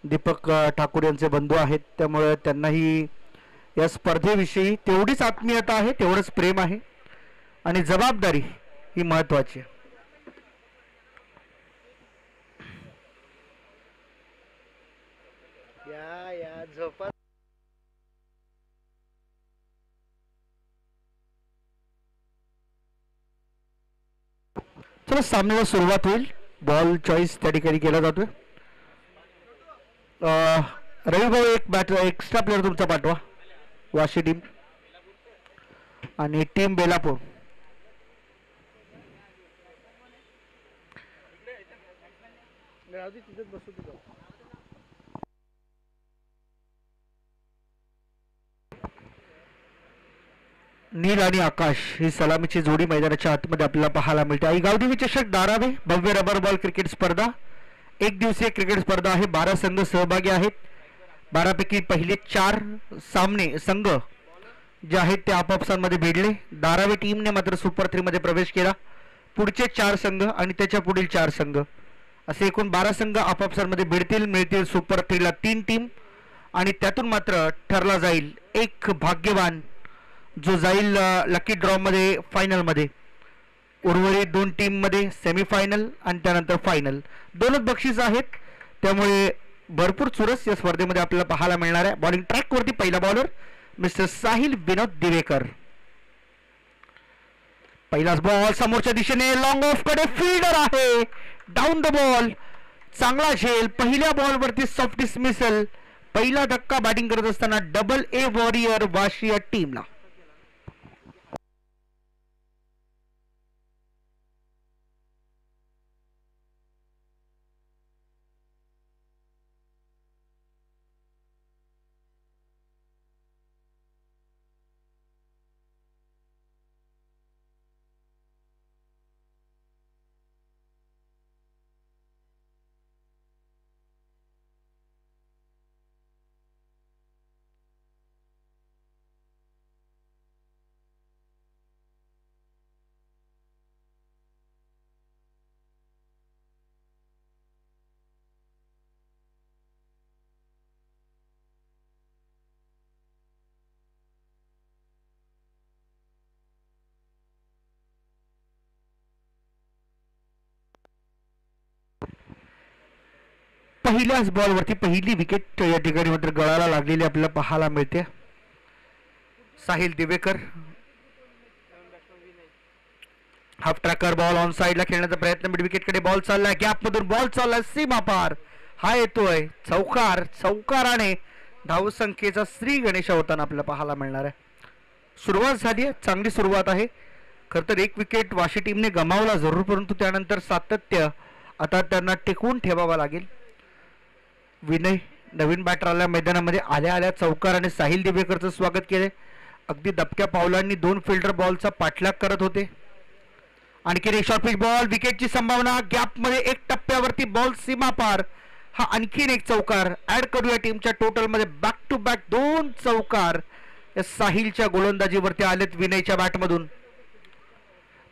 दीपक ठाकूर यांचे बंधू आहेत, त्यामुळे त्यांनाही या स्पर्धेविषयी तेवढीच आत्मीयता आहे, तेवढंच प्रेम आहे आणि जबाबदारी ही महत्त्वाची आहे. या झोपा. चला सामन्याला सुरुवात होईल. बॉल चॉईस त्या ठिकाणी केला जातोय. रवी भाऊ एक बॅटर एक्स्ट्रा प्लेअर तुमचा पाठवा. वाशी टीम आणि टीम बेलापूर. नील आणि आकाश ही सलामीची जोडी मैदानाच्या आतमध्ये आपल्याला पाहायला मिळते. आई गावदेवी चषक धारावे भव्य रबर बॉल क्रिकेट स्पर्धा, एक दिवसीय क्रिकेट स्पर्धा आहे. 12 संघ सहभागी आहेत. 12 पैकी पहिले 4 सामने संघ जे आहेत ते आपापसांमध्ये भिडले. धारावी टीमने मात्र सुपर 3 मध्ये प्रवेश केला. पुढचे 4 संघ आणि त्याच्या पुढील 4 संघ असे एकूण 12 संघ आपापसांमध्ये भिडतील. मिळतील सुपर 3 ला 3 टीम आणि त्यातून मात्र ठरला जाईल एक भाग्यवान जो जाईल लकी ड्रॉ मध्ये फायनल मध्ये. उर्वरित 2 टीम मध्ये सेमीफायनल आणि त्यानंतर फायनल. 2च बक्षीस आहेत, त्यामुळे भरपूर चुरस या स्पर्धेमध्ये आपल्याला पाहायला मिळणार आहे. बॉलिंग ट्रॅक वरती पहिला बॉलर मिस्टर साहिल विनोद दिवेकर. पहिलाच बॉल समोरच्या दिशेने लॉंग ऑफ कडे फिल्डर आहे. डाऊन द बॉल चांगला झेल. पहिल्या बॉलवरती सॉफ्ट डिसमिसल. पहिला धक्का बॅटिंग करत असताना डबल ए वॉरियर वाशी या टीमला. पहिल्याच बॉलवरती पहिली विकेट या ठिकाणी मात्र गळाला लागलेली आपल्याला पाहायला मिळते. Sahil Divekar half tracker ball on साइडला खेळण्याचा प्रयत्न. मिड विकेटकडे बॉल चाललाय. गॅप मधून बॉल चाललाय सीमा पार. हा येतोय चौकार. चौकाराने धावसंख्येचा श्री गणेश होताना आपल्याला पाहायला मिळणार आहे. सुरुवात झाली आहे, चांगली सुरुवात आहे. खरं तर एक विकेट वाशी टीमने गमावला जरूर, परंतु त्यानंतर सातत्य आता त्यांना टिकवून ठेवावा लागेल. विनय नवीन बॅटर आल्या मैदानामध्ये आल्या आल्या चौकार आणि साहिल दिवेकरचं स्वागत केले. अगदी दबक्या पावलांनी 2 फिल्डर बॉलचा पाठलाग करत होते. आणखीन एक शॉर्ट पिच बॉल. विकेटची संभावना. गॅप मध्ये एक टप्प्यावरती बॉल सीमा पार. हा आणखीन एक चौकार ऍड करूया टीमच्या टोटल मध्ये. बॅक टू बॅक 2 चौकार या साहिलच्या गोलंदाजीवरती आलेत विनयच्या बॅटमधून.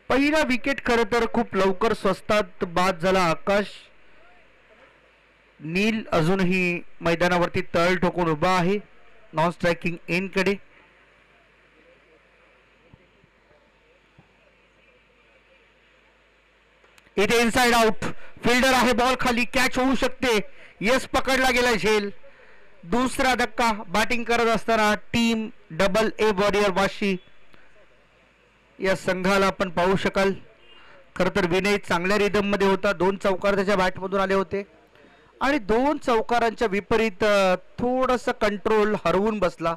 पहिला विकेट खरं तर खूप लवकर स्वस्तात बाद झाला. आकाश नील अजूनही मैदानावरती तळ ठोकून उभा आहे नॉन स्ट्रायकिंग एन कडे. इथे इनसाइड आउट. फिल्डर आहे. बॉल खाली. कॅच होऊ शकते. यस पकडला गेला झेल. दुसरा धक्का बॅटिंग करत असताना team double A warrior Vashi या संघाला आपण पाहू शकाल. खरं तर विनय चांगल्या रिदम मध्ये होता. 2 चौकार त्याच्या बॅटमधून आले होते आणि 2 चौकारांच्या विपरीत थोडंसं कंट्रोल हरवून बसला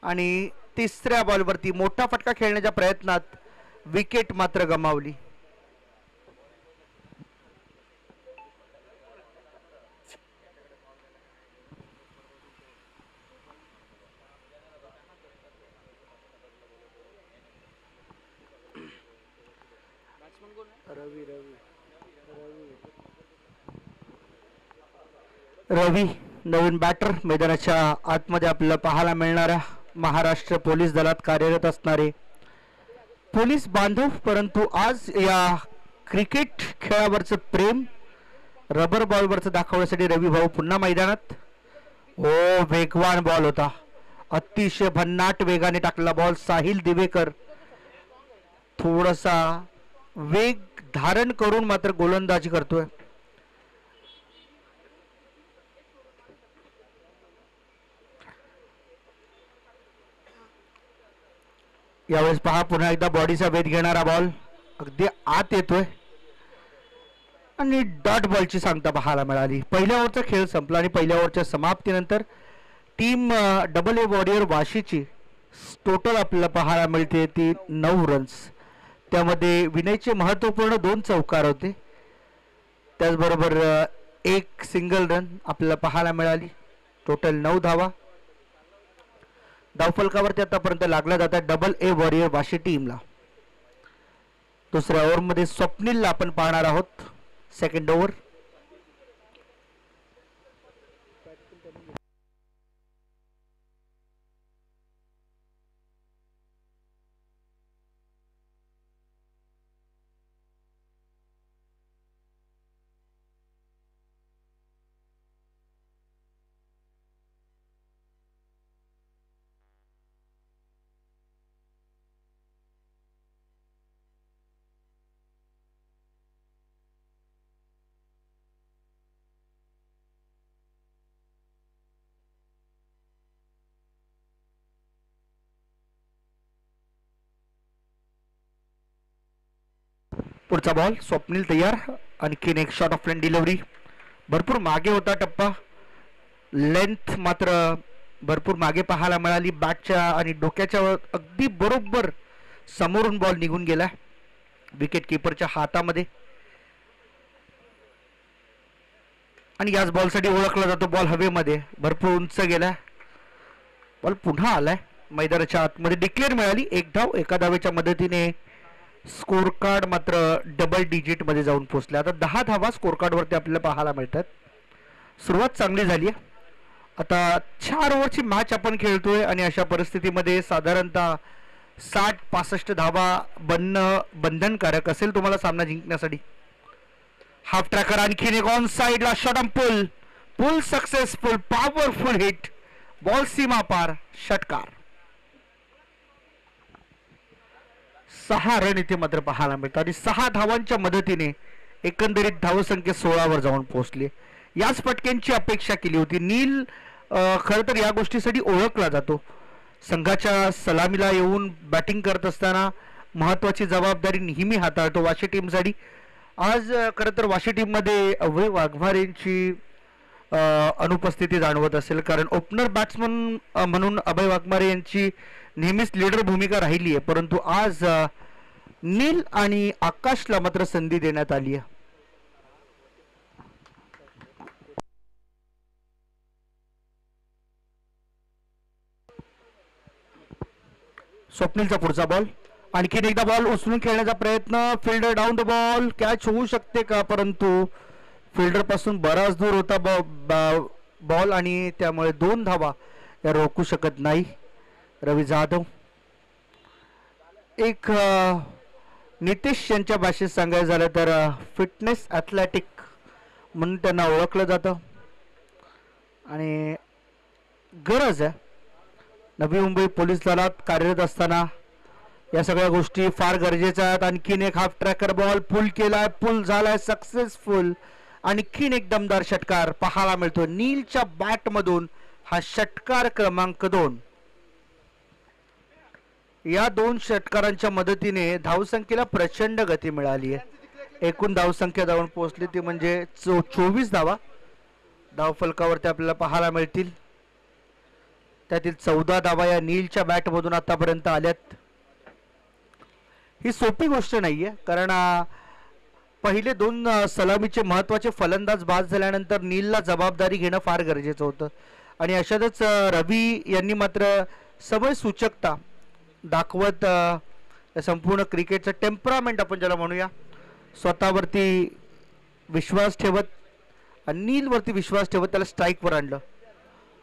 आणि तिसऱ्या बॉलवरती मोठा फटका खेळण्याच्या प्रयत्नात विकेट मात्र गमावली. रवी नवीन बॅटर मैदानाच्या आतमध्ये आपल्याला पाहायला मिळणाऱ्या महाराष्ट्र पोलीस दलात कार्यरत असणारे पोलीस बांधव, परंतु आज या क्रिकेट खेळावरचं प्रेम रबर बॉलवरचं दाखवण्यासाठी रवी भाऊ पुन्हा मैदानात. ओ वेगवान बॉल होता, अतिशय भन्नाट वेगाने टाकलेला बॉल. साहिल दिवेकर थोडासा वेग धारण करून मात्र गोलंदाजी करतोय. यावेळेस पहा पुन्हा एकदा बॉडीचा वेध घेणारा बॉल अगदी आत येतोय आणि डॉट बॉलची सांगता पाहायला मिळाली. पहिल्या ओव्हरचा खेळ संपला आणि पहिल्या ओव्हरच्या समाप्तीनंतर टीम डबल ए वॉरियर वाशीची टोटल आपल्याला पाहायला मिळते ती 9 रन्स. त्यामध्ये विनयचे महत्वपूर्ण 2 चौकार होते, त्याचबरोबर 1 सिंगल रन आपल्याला पाहायला मिळाली. टोटल 9 धावा. धावफलकावरती आतापर्यंत लागला जातात डबल ए वॉरियर वाशी टीमला. दुसऱ्या ओव्हरमध्ये स्वप्नीलला आपण पाहणार आहोत. Second over. पुढचा बॉल. स्वप्नील तयार. आणखीन एक शॉट ऑफ लेंथ डिलिव्हरी. भरपूर मागे होता टप्पा, लेंथ मात्र भरपूर मागे पाहायला मिळाली. बॅटच्या आणि डोक्याच्या अगदी बरोबर समोरून बॉल निघून गेला विकेट किपरच्या हातामध्ये. आणि याच बॉलसाठी ओळखला जातो बॉल हवेमध्ये. भरपूर उंच गेला बॉल. पुन्हा आलाय मैदानाच्या आतमध्ये. डिक्लेअर मिळाली 1 धाव. एका धावेच्या मदतीने स्कोर कार्ड मात्र डबल डिजिट मध्ये जाऊन पोहोचले. आता 10 धावा स्कोर कार्ड वरती आपल्याला पाहायला मिळतात. सुरुवात चांगली झाली आहे. आता 4 ओव्हरची मॅच आपण खेळतोय आणि अशा परिस्थितीमध्ये साधारणतः 60-65 धावा बनणं बंधनकारक असेल तुम्हाला सामना जिंकण्यासाठी. हाफ ट्रॅकर आणखीन एक ऑन साइडला shot on pull. Pull successful. Powerful hit. Ball सीमा पार. षटकार. 6 रन इथे मात्र पाहायला मिळतात आणि 6 धावांच्या मदतीने एकंदरीत धावसंख्या 16 वर जाऊन पोहोचली. याच फटक्यांची अपेक्षा केली होती. नील खरं तर या गोष्टीसाठी ओळखला जातो. संघाच्या सलामीला येऊन बॅटिंग करत असताना महत्वाची जबाबदारी नेहमी हाताळतो वाशी टीमसाठी. आज खरं तर वाशी टीममध्ये अभय वाघमारेंची अनुपस्थिती जाणवत असेल, कारण ओपनर बॅट्समन म्हणून अभय वाघमारे यांची नेहमीच लीडर भूमिका राहिली आहे, परंतु आज नील आणि आकाशला मात्र संधी देण्यात आली आहे. स्वप्नीलचा पुढचा बॉल. आणखीन एकदा बॉल उचलून खेळण्याचा प्रयत्न. Fielder down the ball. Catch होऊ शकते का, परंतु फिल्डर पासून बराच दूर होता बॉल आणि त्यामुळे 2 धावा या रोखू शकत नाही रवी जाधव. एक नितेश यांच्या भाषेत सांगायचं झालं तर फिटनेस ॲथलेटिक म्हणून त्यांना ओळखलं जातं आणि गरज आहे. नवी मुंबई पोलीस दलात कार्यरत असताना या सगळ्या गोष्टी फार गरजेच्या आहेत. आणखीन एक हाफ ट्रॅकर बॉल. पुल केलाय. पुल झालाय सक्सेसफुल. आणखीन एक दमदार षटकार पाहायला मिळतो नीलच्या बॅट मधून. हा षटकार क्रमांक 2. या 2 षटकारांच्या मदतीने धावसंख्येला प्रचंड गती मिळाली आहे. एकूण धावसंख्या जाऊन पोहोचली ती म्हणजे 24 धावा धावफलकावरती आपल्याला पाहायला मिळतील. त्यातील 14 धावा या नीलच्या बॅट मधून आतापर्यंत आल्यात. ही सोपी गोष्ट नाहीये, कारण पहिले 2 सलामीचे महत्वाचे फलंदाज बाद झाल्यानंतर नीलला जबाबदारी घेणं फार गरजेचं होतं आणि अशातच रवी यांनी मात्र समय सूचकता दाखवत संपूर्ण क्रिकेटचं टेम्परामेंट आपण ज्याला म्हणूया स्वतःवरती विश्वास ठेवत आणि नीलवरती विश्वास ठेवत त्याला स्ट्राईकवर आणलं.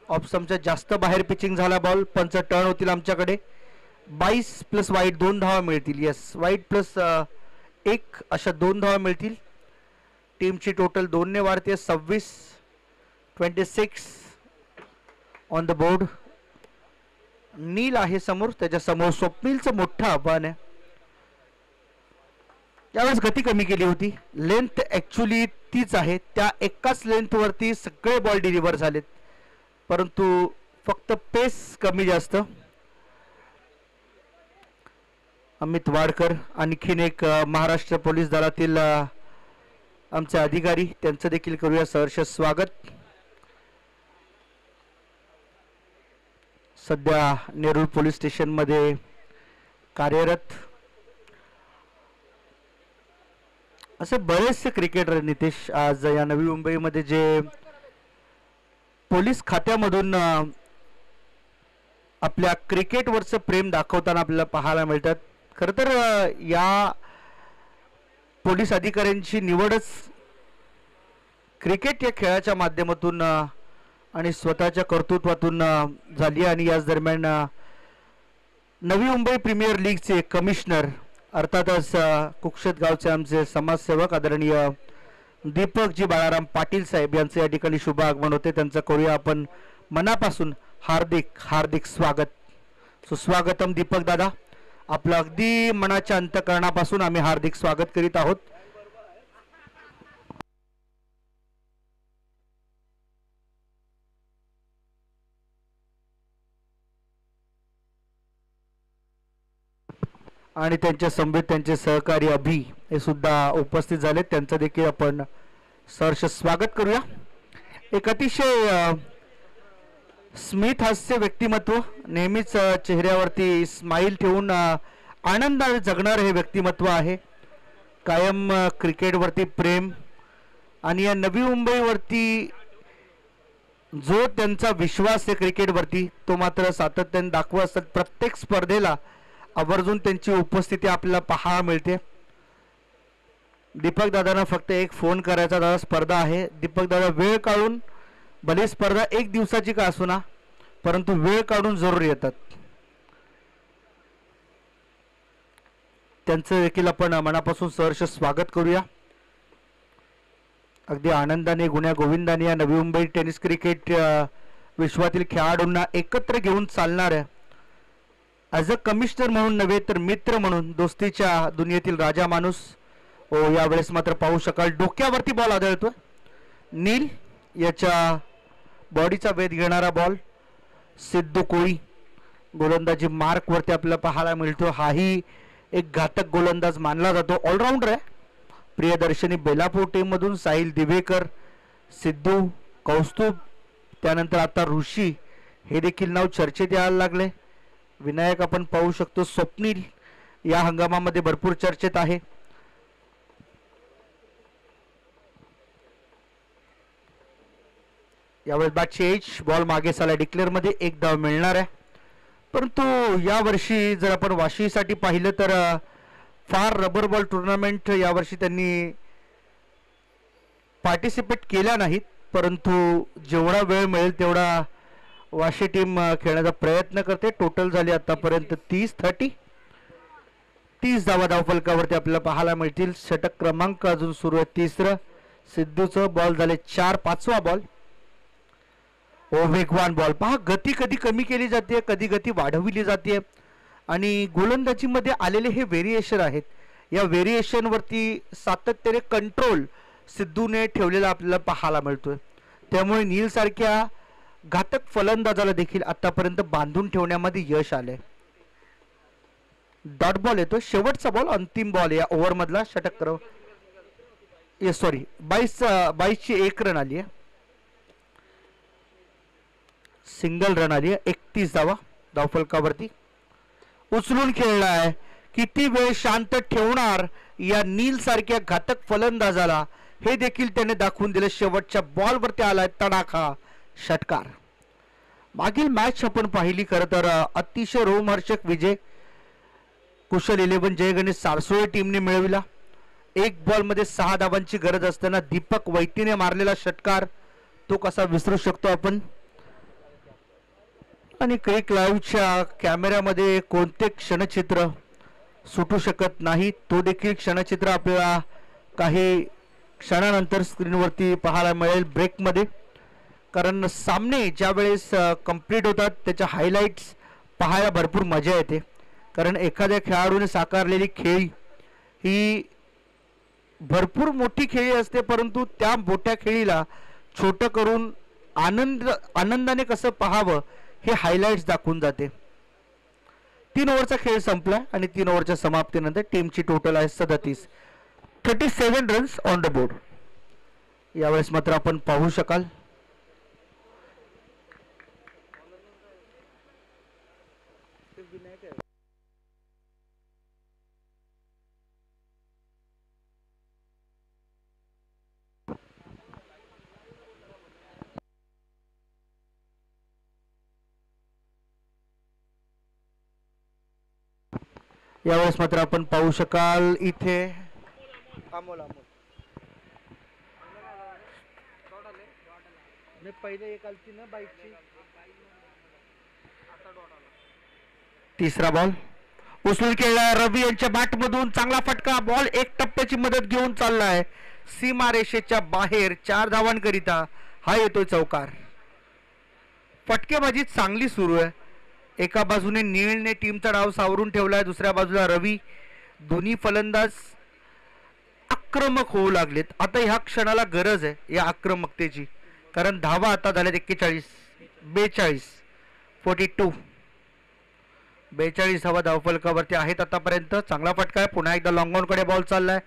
ऑप्शनच्या जास्त बाहेर पिचिंग झाला बॉल. 5 टर्न होतील आमच्याकडे. 22 प्लस वाईट 2 धावा मिळतील. येस, वाईट प्लस 1 अशा 2 धावा मिळतील. टीमची टोटल 2 ने वाढते 26 ऑन द बोर्ड. नील आहे समोर, त्याच्या समोर स्वप्नीलचं मोठं आव्हान आहे. यावेळेस गती कमी केली होती. लेंथ ऍक्च्युली तीच आहे, त्या एकाच लेंथ वरती सगळे बॉल डिलिव्हर झालेत, परंतु फक्त पेस कमी जास्त. अमित वाडकर आणखीन एक महाराष्ट्र पोलीस दलातील आमचे अधिकारी, त्यांचं देखील करूया सहर्ष स्वागत. सध्या नेरूळ पोलीस स्टेशन मध्ये कार्यरत असे बरेचसे क्रिकेटर नितेश आज या नवी मुंबईमध्ये जे पोलीस खात्यामधून आपल्या क्रिकेटवरचं प्रेम दाखवताना आपल्याला पाहायला मिळतात. खरं तर या पोलीस अधिकाऱ्यांची निवडच क्रिकेट या खेळाच्या माध्यमातून आणि स्वतःच्या कर्तृत्वातून झाली. आणि याच दरम्यान नवी मुंबई प्रीमियर लीगचे कमिशनर अर्थातच कुक्षत गावचे आमचे समाजसेवक आदरणीय दीपकजी बाळाराम पाटील साहेब यांचे या ठिकाणी शुभ आगमन होते. त्यांचं करूया आपण मनापासून हार्दिक हार्दिक स्वागत. सुस्वागतम दीपक दादा, आपलं अगदी मनाच्या अंतःकरणापासून आम्ही हार्दिक स्वागत करीत आहोत. आणि त्यांच्या समवेत त्यांचे सहकारी अभि हे सुद्धा उपस्थित झाले, त्यांचं देखील आपण सहर्ष स्वागत करूया. एक अतिशय स्मित हास्य व्यक्तिमत्व, नेहमीच चेहऱ्यावरती स्माइल ठेवून आनंदाने जगणारे हे व्यक्तिमत्व आहे. कायम क्रिकेटवरती प्रेम आणि या नवी मुंबईवरती जो त्यांचा विश्वास आहे क्रिकेटवरती तो मात्र सातत्याने दाखवत असतात. प्रत्येक स्पर्धेला आवर्जून त्यांची उपस्थिती आपल्याला पाहायला मिळते. दीपक दादांना फक्त एक फोन करायचा, दादा स्पर्धा आहे. दीपक दादा वेळ काढून, भले स्पर्धा एक दिवसाची का असोना, परंतु वेळ काढून जरूर येतात. त्यांचं देखील आपण मनापासून सहर्ष स्वागत करूया. अगदी आनंदाने गुण्या गोविंदाने या नवी मुंबई टेनिस क्रिकेट विश्वातील खेळाडूंना एकत्र घेऊन चालणार आहे. ॲज अ कमिशनर म्हणून नव्हे तर मित्र म्हणून, दोस्तीच्या दुनियेतील राजा माणूस. ओ यावेळेस मात्र पाहू शकाल डोक्यावरती बॉल आदळतोय. नील याच्या बॉडीचा वेध घेणारा बॉल. सिद्धू कोळी गोलंदाजी मार्क वरती आपल्याला पाहायला मिळतो. हाही एक घातक गोलंदाज मानला जातो, ऑलराऊंडर आहे. प्रियदर्शनी बेलापूर टीम मधून साहिल दिवेकर, सिद्धू, कौस्तुभ, त्यानंतर आता ऋषी हे देखील नाव चर्चेत यायला लागले. विनायक आपण पाहू शकतो. स्वप्नील या हंगामामध्ये भरपूर चर्चेत आहे. यावेळेस बॅटची एज, बॉल मागे साला डिक्लेअर मध्ये एक धाव मिळणार आहे. परंतु या वर्षी जर आपण वाशीसाठी पाहिलं तर फार रबर बॉल टुर्नामेंट यावर्षी त्यांनी पार्टिसिपेट केल्या नाहीत, परंतु जेवढा वेळ मिळेल तेवढा वाशी टीम खेळण्याचा प्रयत्न करते. टोटल झाले आतापर्यंत 30 धावा धावफलकावरती आपल्याला पाहायला मिळतील. षटक क्रमांक अजून सुरू आहे, तिसरं. सिद्धूचं बॉल झाले 4, 5वा बॉल. ओ वेगवान बॉल पहा, गती कधी कमी केली जाते, कधी गती वाढविली जाते. आणि गोलंदाजीमध्ये आलेले हे व्हेरिएशन आहेत. या व्हेरिएशन वरती सातत्याने कंट्रोल सिद्धूने ठेवलेला आपल्याला पाहायला मिळतोय. त्यामुळे नील सारख्या घातक फलंदाजाला देखील आतापर्यंत बांधून ठेवण्यामध्ये यश आले. डॉट बॉल येतो, शेवटचा बॉल, अंतिम बॉल या ओव्हर मधला. षटक सॉरी 22ची 1 रन आली आहे, सिंगल रन आली आहे. 31 धावा धावफलकावरती. उचलून खेळला आहे, किती वेळ शांत ठेवणार या नील सारख्या घातक फलंदाजाला हे देखील त्याने दाखवून दिले. शेवटच्या बॉलवरती आलाय तडाखा षटकार. मागील मॅच आपण पाहिली खरं तर अतिशय रोमहर्षक विजय कुशल 11 जय गणेश सारसोळे टीमने मिळविला. एक बॉल मध्ये 6 धावांची गरज असताना दीपक वैतीने मारलेला षटकार तो कसा विसरू शकतो आपण. आणि क्रिक लाईव्हच्या कॅमेऱ्यामध्ये कोणते क्षणचित्र सुटू शकत नाही, तो देखील क्षणचित्र आपल्याला काही क्षणानंतर स्क्रीनवरती पाहायला मिळेल ब्रेकमध्ये, कारण सामने ज्या वेळेस कंप्लीट होतात त्याच्या हायलाइट्स पाहायला भरपूर मजा येते. कारण एखाद्या खेळाडूने साकारलेली खेळी ही भरपूर मोठी खेळी असते, परंतु त्या मोठ्या खेळीला छोटं करून आनंदाने कसं पाहावं हे हायलाइट्स दाखवून जाते. 3 ओव्हरचा खेळ संपला आणि 3 ओव्हरच्या समाप्तीनंतर टीमची टोटल आहे 37 रन्स ऑन द बोर्ड. यावेळेस मात्र आपण पाहू शकाल यावेळेस मात्र आपण पाहू शकाल इथे तिसरा बॉल उचलून केला रवी यांच्या बॅटमधून, चांगला फटका, बॉल एक टप्प्याची मदत घेऊन चाललाय सीमारेषेच्या बाहेर 4 धावांकरिता. हा येतोय चौकार. फटकेबाजी चांगली सुरू आहे. एका बाजूने नीळने टीमचा डाव सावरून ठेवलाय, दुसऱ्या बाजूला रवी. दोन्ही फलंदाज आक्रमक होऊ लागलेत. आता ह्या क्षणाला गरज आहे या आक्रमकतेची, कारण धावा आता झाल्यात 42 धावा धावफलकावरती आहेत आतापर्यंत. चांगला फटका आहे. पुन्हा एकदा लॉंग ऑन कडे बॉल चाललाय.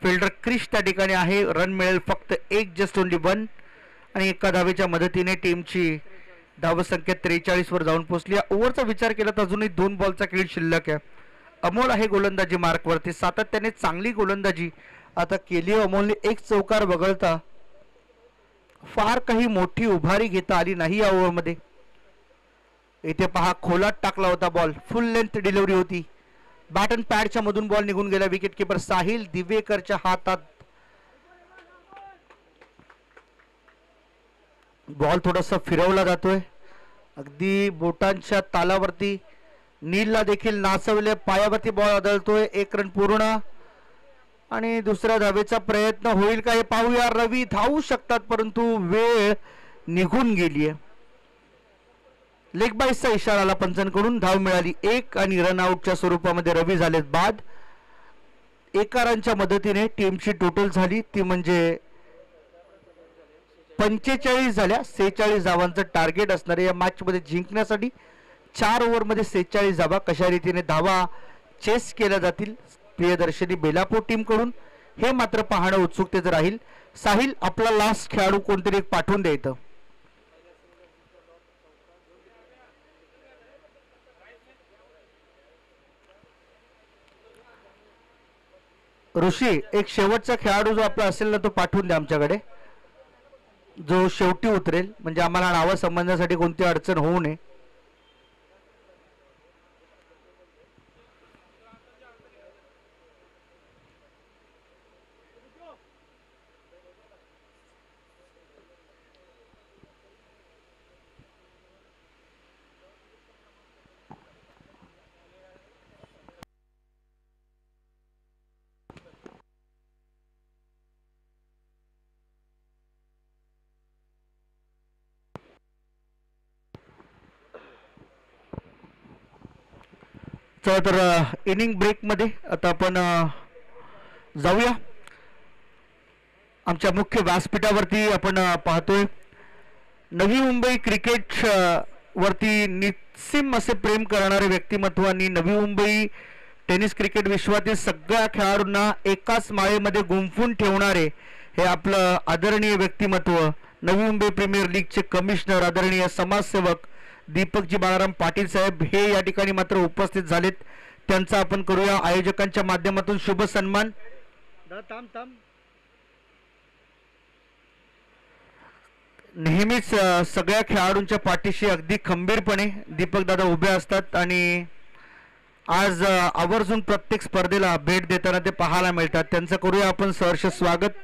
फिल्डर क्रिश त्या ठिकाणी आहे. रन मिळेल फक्त एक, जस्ट ओनली 1. आणि एका धावेच्या मदतीने टीमची धावसंख्या 43 वर जाऊन पोहोचली. ओव्हरचा विचार केला तर अजूनही 2 बॉलचा खेळ शिल्लक आहे. अमोल आहे गोलंदाजी मार्कवरती. सातत्याने चांगली गोलंदाजी आता केली. अमोलने एक चौकार वगळता फार काही मोठी उभारी घेता आली नाही या ओव्हरमध्ये. इथे पहा खोलात टाकला होता बॉल, फुल लेंथ डिलिव्हरी होती. बॅट अँड पॅडच्या मधून बॉल निघून गेला. विकेट किपर साहिल दिवेकरच्या हातात बॉल थोडासा फिरवला जातोय, अगदी बोटांच्या तालावरती. नीलला देखील नाचवले, पायावरती बॉल आदळतोय. 1 रन पूर्ण आणि दुसऱ्या धावेचा प्रयत्न होईल का हे पाहूया. रवी धावू शकतात परंतु वेळ निघून गेली आहे. लेग बाईसचा इशारा आला पंचांकडून. धाव मिळाली 1 आणि रन आउटच्या स्वरूपामध्ये रवी झालेत बाद. 1 रनच्या मदतीने टीमची टोटल झाली ती म्हणजे 45 झाल्या. 46 धावांचं टार्गेट असणार या मॅच मध्ये जिंकण्यासाठी. 4 ओव्हरमध्ये 46 धावा कशा रीतीने धावा चेस केल्या जातील प्रियदर्शनी बेलापूर टीम कडून हे मात्र पाहणं उत्सुकतेचं राहील. साहिल आपला लास्ट खेळाडू कोणतरी एक पाठवून द्यायचं. ऋषी एक शेवटचा खेळाडू जो आपला असेल ना तो पाठवून द्या आमच्याकडे, जो शेवटी उतरेल, म्हणजे आम्हाला नावा संबंधासाठी कोणती अडचण होऊ नये. चला तर इनिंग ब्रेकमध्ये आता आपण जाऊया. आमच्या मुख्य व्यासपीठावरती आपण पाहतोय नवी मुंबई क्रिकेट वरती निस्सीम असे प्रेम करणारे व्यक्तिमत्वांनी नवी मुंबई टेनिस क्रिकेट विश्वातील सगळ्या खेळाडूंना एकाच माळेमध्ये गुंफून ठेवणारे हे आपलं आदरणीय व्यक्तिमत्व नवी मुंबई प्रीमियर लीगचे कमिशनर आदरणीय समाजसेवक दीपकजी बाळाराम पाटील साहेब हे या ठिकाणी मात्र उपस्थित झालेत. त्यांचा आपण करूया आयोजकांच्या माध्यमातून शुभ सन्मान. नेहमीच सगळ्या खेळाडूंच्या पाठीशी अगदी खंबीरपणे दीपक दादा उभे असतात आणि आज आवर्जून प्रत्येक स्पर्धेला भेट देताना ते पाहायला मिळतात. त्यांचं करूया आपण सहर्ष स्वागत.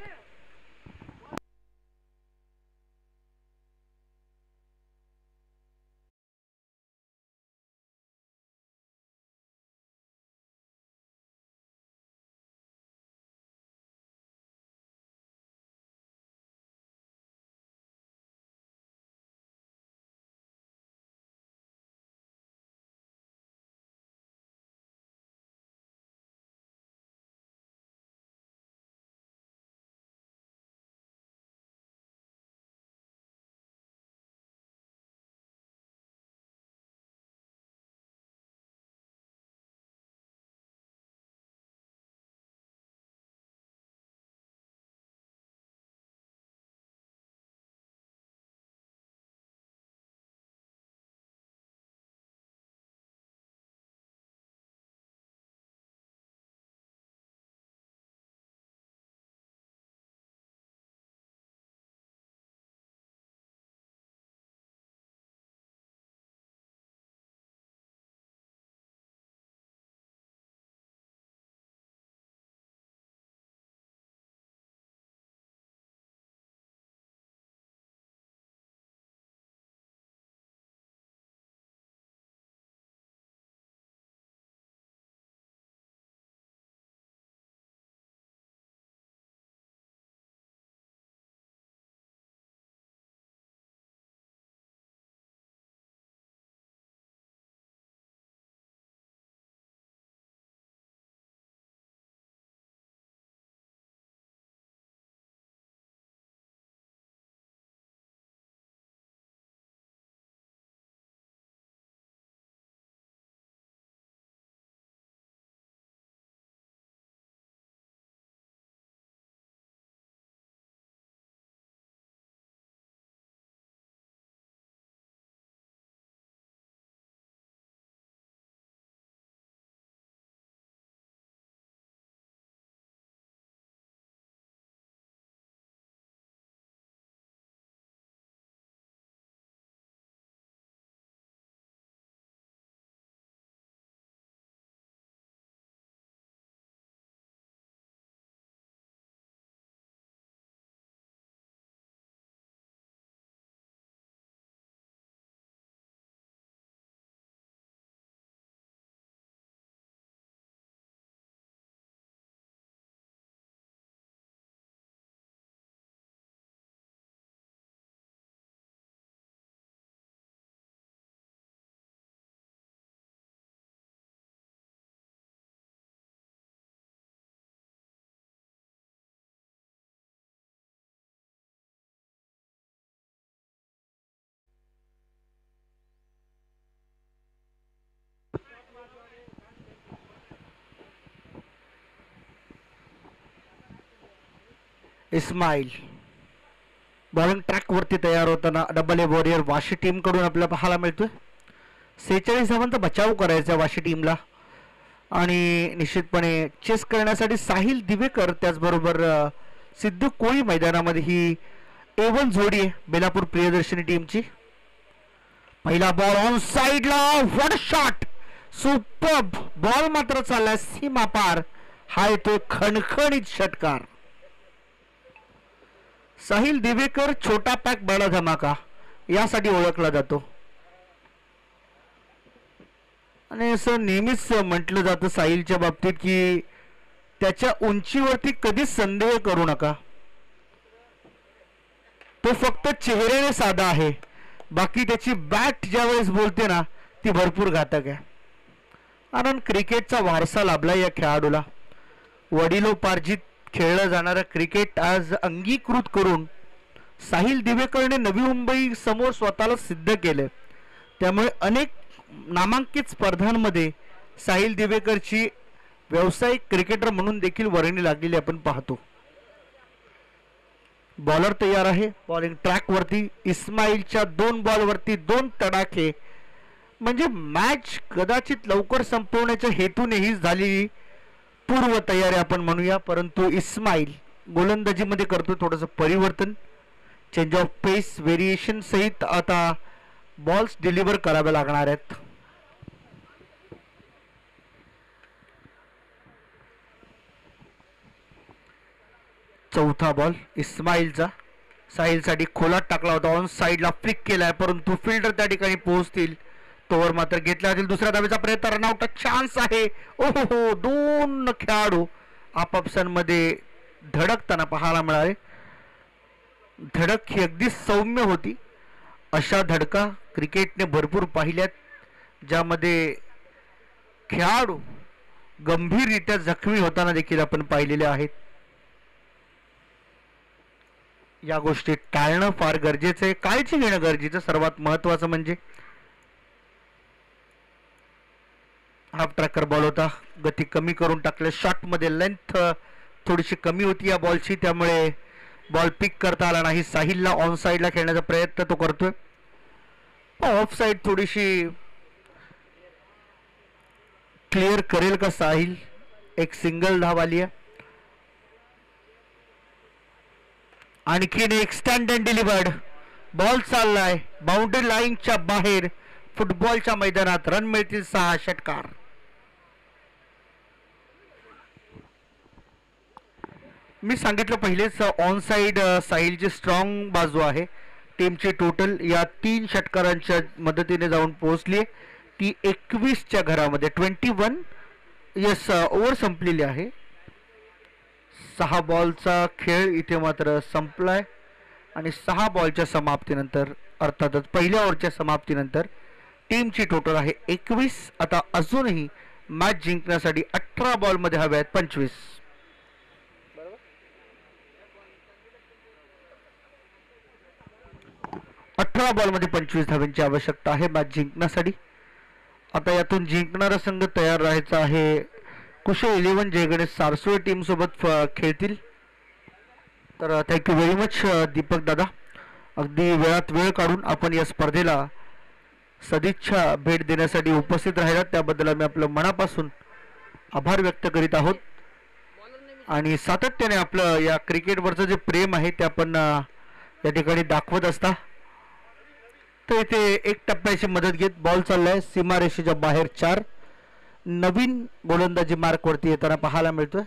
इस्माईल बॉलिंग ट्रॅक वरती तयार होताना double A warrior Vashi team कडून आपल्याला पाहायला मिळतोय. 46 धावांचा बचाव करायचा वाशी टीमला आणि निश्चितपणे चेस करण्यासाठी साहिल दिवेकर त्याचबरोबर सिद्धू कोळी मैदानामध्ये ही A1 जोडी आहे बेलापूर प्रियदर्शनी टीमची. पहिला बॉल ऑन साइडला, व्हॉट शॉट, सुपर बॉल मात्र चाललाय सीमा पार. हा येतो खणखणीत षटकार. साहिल दिवेकर छोटा पॅक बडा धमाका यासाठी ओळखला जातो आणि असं नेहमीच म्हटलं जातं साहिलच्या बाबतीत की त्याच्या उंचीवरती कधीच संदेह करू नका. तो फक्त चेहऱ्याने साधा आहे, बाकी त्याची बॅट ज्यावेळेस बोलते ना ती भरपूर घातक आहे. कारण क्रिकेटचा वारसा लाभला या खेळाडूला. वडिलोपार्जित खेळलं जाणारं क्रिकेट आज अंगीकृत करून साहिल दिवेकरने नवी मुंबई समोर स्वतःला सिद्ध केले. त्यामुळे अनेक नामांकित स्पर्धांमध्ये साहिल दिवेकरची व्यावसायिक क्रिकेटर म्हणून देखील वर्णी लागलेली आपण पाहतो. बॉलर तयार आहे. बॉलिंग ट्रॅक वरती इस्माईलच्या 2 बॉलवरती 2 तडाखे म्हणजे मॅच कदाचित लवकर संपवण्याच्या हेतूनेही झालेली पूर्व तयारी आपण म्हणूया. परंतु इस्माईल गोलंदाजीमध्ये करतो थोडंसं परिवर्तन, चेंज ऑफ पेस व्हेरिएशन सहित आता बॉल्स डिलिव्हर करावे लागणार आहेत. चौथा बॉल इस्माईलचा साहिलसाठी खोलात टाकला होता, ऑन साइडला फ्लिक केलाय परंतु फिल्डर त्या ठिकाणी पोहोचतील तोवर मात्र घेतला जाईल. दुसऱ्या धावेचा प्रयत्न, रनआउटचा चान्स आहे. ओहो, 2 खेळाडू आपापसांमध्ये धडकताना पाहायला मिळाले. धडक ही अगदी सौम्य होती. अशा धडका क्रिकेटने भरपूर पाहिल्यात ज्यामध्ये खेळाडू गंभीररित्या जखमी होताना देखील आपण पाहिलेले आहेत. या गोष्टी टाळणं फार गरजेचं आहे, काळजी घेणं गरजेचं. सर्वात महत्वाचं म्हणजे हाफ ट्रॅकर बॉल होता, गती कमी करून टाकले. शॉट मध्ये लेंथ थोडीशी कमी होती या बॉलची, त्यामुळे बॉल पिक करता आला नाही. साहिलला ऑन साइडला खेळण्याचा प्रयत्न तो करतोय. ऑफ साइड थोडीशी क्लिअर करेल का साहिल? एक सिंगल धाव आली आहे. आणखीन एक स्टँड अँड डिलिव्हर्ड बॉल चाललाय बाउंड्री लाईनच्या बाहेर. फुटबॉलच्या मैदानात रन मिळतील 6. षटकार. मी सांगितलं पहिलेच ऑन साइड साहिलची स्ट्रॉंग बाजू आहे. टीमची टोटल या 3 षटकारांच्या मदतीने जाऊन पोहोचली ती 21च्या घरामध्ये. 21 यस ओव्हर संपलेली आहे. 6 बॉलचा खेळ इथे मात्र संपलाय आणि 6 बॉलच्या समाप्तीनंतर अर्थातच पहिल्या ओव्हरच्या समाप्तीनंतर टीमची टोटल आहे 21. आता अजूनही मॅच जिंकण्यासाठी 18 बॉलमध्ये हवे आहेत 25. 18 बॉलमध्ये 25 धावांची आवश्यकता आहे मॅच जिंकण्यासाठी. आता यातून जिंकणारा संघ तयार राहायचा आहे. कुशल 11 जय गणेश सारसोळे टीम सोबत खेळतील. तर थँक्यू व्हेरी मच दीपक दादा, अगदी वेळात वेळ काढून आपण या स्पर्धेला सदिच्छा भेट देण्यासाठी उपस्थित राहिलात त्याबद्दल आम्ही आपलं मनापासून आभार व्यक्त करीत आहोत. आणि सातत्याने आपलं या क्रिकेटवरचं जे प्रेम आहे ते आपण या ठिकाणी दाखवत असता. तर इथे एक टप्प्याची मदत घेत बॉल चाललाय सीमारेषेच्या बाहेर 4. नवीन गोलंदाजी मार्क वरती येताना पाहायला मिळतोय.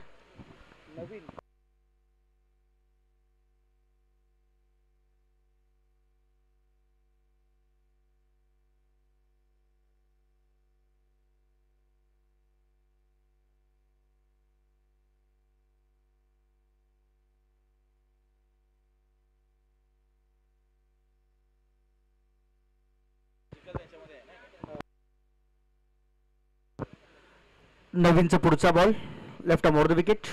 नवीनचा पुढचा ball left of the wicket.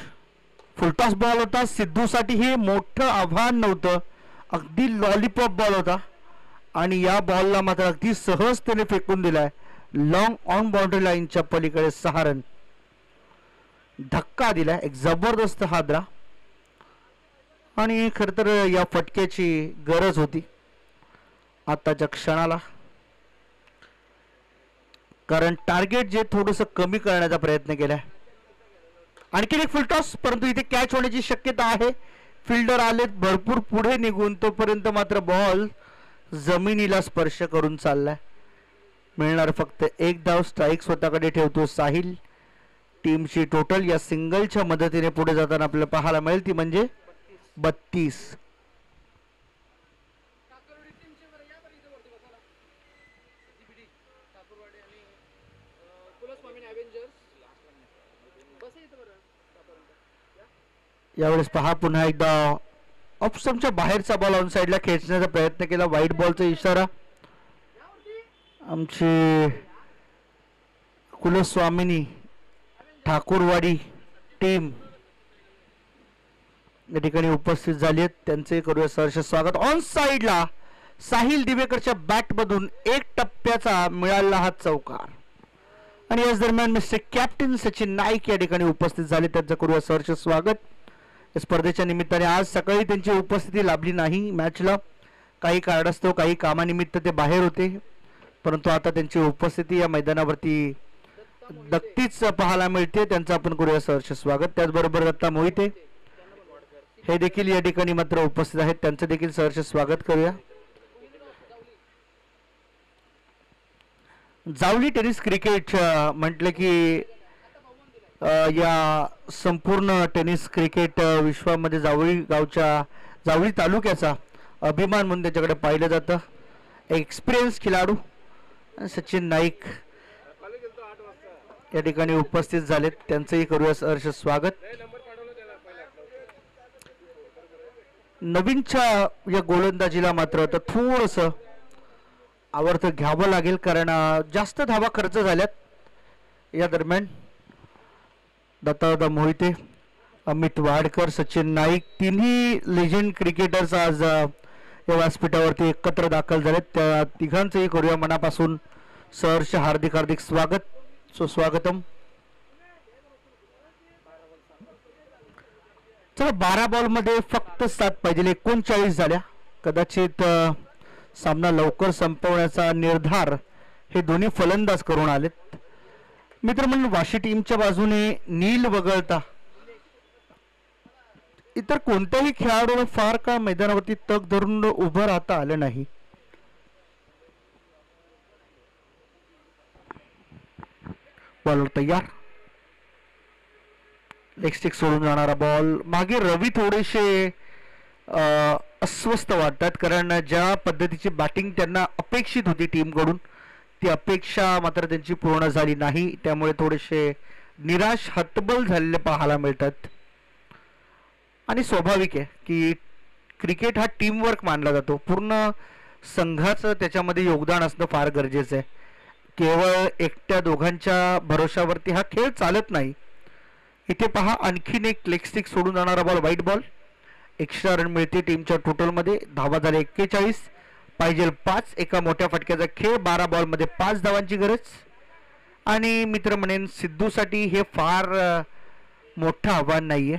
Full toss ball होता. सिद्धूसाठी हे मोठं आव्हान नव्हतं, अगदी लॉलीपॉप बॉल होता आणि या बॉलला मात्र अगदी सहजतेने फेकून दिलाय लॉंग ऑन बाउंड्री लाईनच्या पलीकडे. 6 रन धक्का दिलाय, एक जबरदस्त हादरा. आणि खर तर या फटक्याची गरज होती आताच्या क्षणाला, कारण टार्गेट जे थोडंसं कमी करण्याचा प्रयत्न केलाय. आणखीन एक फुलटॉस, परंतु इथे कॅच होण्याची शक्यता आहे. फिल्डर आलेत भरपूर पुढे निघून, तोपर्यंत मात्र बॉल जमिनीला स्पर्श करून चाललाय. मिळणार फक्त एक धाव. स्ट्राईक स्वतःकडे ठेवतो साहिल. टीमची टोटल या सिंगलच्या मदतीने पुढे जाताना आपल्याला पाहायला मिळेल ती म्हणजे 32. यावेळेस पहा पुन्हा एकदा ऑप्शनच्या बाहेरचा बॉल ऑन साइडला खेचण्याचा प्रयत्न केला. वाईट बॉलचा इशारा. आमची कुलस्वामिनी ठाकूरवाडी टीम या ठिकाणी उपस्थित झाली आहेत. त्यांचे करूया सहर्ष स्वागत. ऑन साइडला साहिल दिवेकरच्या बॅट मधून एक टप्प्याचा मिळाला हा चौकार. आणि याच दरम्यान मिस्टर कॅप्टन सचिन नाईक या ठिकाणी उपस्थित झाले. त्यांचं करूया सहर्ष स्वागत. स्पर्धेच्या निमित्ताने आज सकाळी त्यांची उपस्थिती लाभली नाही मॅचला. काही कारणास्तव काही कामानिमित्त ते बाहेर होते, परंतु आता त्यांची उपस्थिती या मैदानावरती नक्कीच पाहायला मिळते. त्यांचं आपण करूया सहर्ष स्वागत. त्याचबरोबर दत्ता मोहिते हे देखील या ठिकाणी मात्र उपस्थित आहेत. त्यांचं देखील सहर्ष स्वागत करूया. जावली टेनिस क्रिकेट म्हटलं की या संपूर्ण टेनिस क्रिकेट विश्वामध्ये जावळी तालुक्याचा अभिमान म्हणून त्याच्याकडे पाहिलं जातं. एक्सपिरियन्स खेळाडू सचिन नाईक या ठिकाणी उपस्थित झालेत. त्यांचंही करूया सहर्ष स्वागत. नवीनच्या या गोलंदाजीला मात्र आता थोडंसं आवर्त घ्यावं लागेल, कारण जास्त धावा खर्च झाल्यात या दरम्यान. दत्ता मोहिते, अमित वाडकर, सचिन नाईक तिन्ही लेजेंड क्रिकेटर्स आज या व्यासपीठावरती एकत्र दाखल झालेत. त्या तिघांचंही करूया मनापासून सहर्ष हार्दिक हार्दिक स्वागत. सुस्वागतम. चला 12 बॉल मध्ये फक्त 7 पाहिजे, 39 झाल्या. कदाचित सामना लवकर संपवण्याचा निर्धार हे दोन्ही फलंदाज करून आलेत. मित्र म्हणून वाशी टीमच्या बाजूने नील वगळता इतर कोणत्याही खेळाडूला फार काळ मैदानावरती तग धरून उभं राहता आलं नाही. बॉल तयार. लेग स्टिक सोडून जाणारा बॉल. मागे रवी थोडेसे अस्वस्थ वाटतात, कारण ज्या पद्धतीची बॅटिंग त्यांना अपेक्षित होती टीमकडून ती अपेक्षा मात्र त्यांची पूर्ण झाली नाही. त्यामुळे थोडेसे निराश हतबल झालेले पाहायला मिळतात. आणि स्वाभाविक आहे की क्रिकेट हा टीमवर्क मानला जातो. पूर्ण संघाचं त्याच्यामध्ये योगदान असणं फार गरजेचं आहे. केवळ एकट्या दोघांच्या भरोशावरती हा खेळ चालत नाही. इथे पहा आणखीन एक लेग स्टिक सोडून जाणारा बॉल. वाईट बॉल. एक्स्ट्रा रन मिळते टीमच्या टोटलमध्ये. धावा झाले 41, पाहिजे 5. एका मोठ्या फटक्याचा खेळ. 12 बॉलमध्ये 5 धावांची गरज. आणि मित्र म्हणेन सिद्धूसाठी हे फार मोठं आव्हान नाहीये.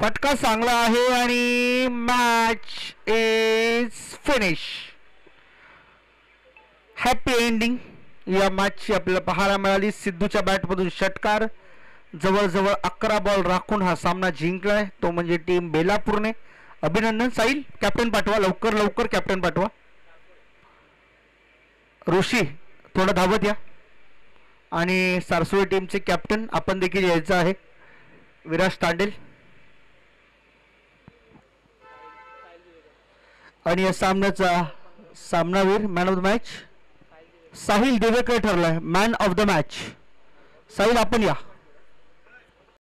फटका चांगला आहे आणि match is finish. Happy ending या मॅचची आपल्याला पाहायला मिळाली. सिद्धूच्या बॅटमधून षटकार. जवळजवळ 11 बॉल राखून हा सामना जिंकलाय, तो म्हणजे टीम बेलापूरने. अभिनंदन. साहिल कॅप्टन पाठवा, लवकर लवकर कॅप्टन पाठवा. ऋषी थोडं धावत या. आणि सारसोळी टीमचे कॅप्टन आपण देखील यायचं आहे, विराज तांडेल. आणि या सामन्याचा सामनावीर man of the match Sahil Divekar ठरलाय man of the match. Sahil आपण या.